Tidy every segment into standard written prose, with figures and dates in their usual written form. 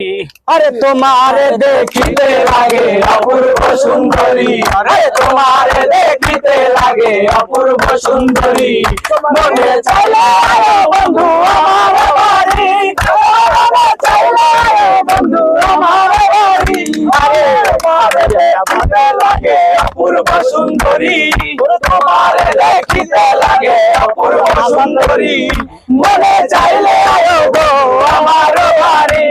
अरे तुम्हारे देखते लागे अपूर्व सुंदरी, अरे तुम्हारे देखते लागे अपूर्व सुंदरी, मने चले आयो बंधु हमारे बारी, मने चले आयो बंधु हमारे बारी। अरे तुम्हारे देखते लागे अपूर्व सुंदरी, तुम्हारे देखते लागे अपूर्व सुंदरी, मने चले आयो गो हमारे बारी,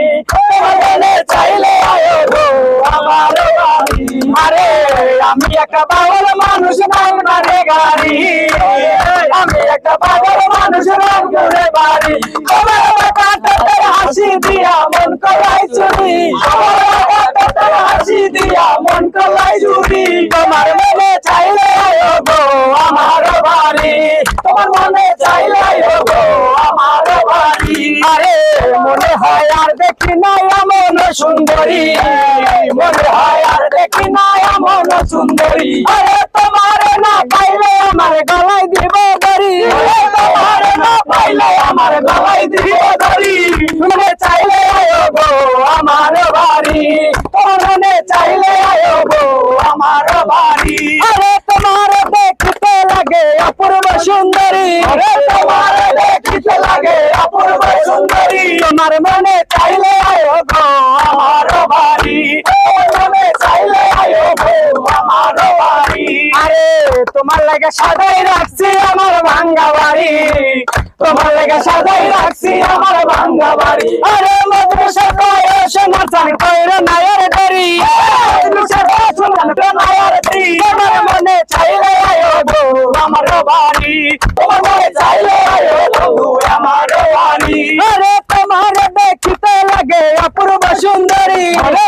मने चले आयो गो हमारे बारी। अरे আমি একটা পাগল মানুষ নাই মানে গাড়ি, আমি একটা পাগল মানুষ রং করে বাড়ি, তোমার কাটাতে হাসি দিয়া মন কলাই চুরি, তোমার কাটাতে হাসি দিয়া মন কলাই চুরি, তোমার মনে চাইলে আয়ো গো আমার বাড়ি, তোমার মনে চাইলে আয়ো গো আমার বাড়ি। আরে মনে হয় আর দেখি না এমন সুন্দরী, মনে হয় আর দেখি না এমন সুন্দরী, আরে তোমার না পাইলে আমার গলায় দিব দড়ি, তোমার না পাইলে আমার গলায় দিব দড়ি, মনে চাইলে আয়ো গো আমার বাড়ি, তোমার মনে চাইলে আয়ো গো আমার বাড়ি। আরে তোমার দেখতে লাগে অপূর্ব সুন্দরী, আরে তোমার দেখতে লাগে অপূর্ব সুন্দরী, তোমার মনে চাইলে আয়ো গো আমার বাড়ি, তোমার মনে চাইলে আয়ো গো আমার বাড়ি। আরে তোমার লাগে সাজাই রাখছি আমার ভাঙ্গা বাড়ি, তোমার লাগে সাজাই রাখছি আমার ভাঙ্গা বাড়ি। আরে মধুসা কয়েছে নাচান কইরে নায়ের দড়ি, মধুসা কয়েছে নায়ের দড়ি, তোমার মনে চাইলে আয়ো গো আমার বাড়ি, তোমার মনে চাইলে আয়ো গো আমার বাড়ি। আরে তোমার দেখতে লাগে অপূর্ব সুন্দরী, আরে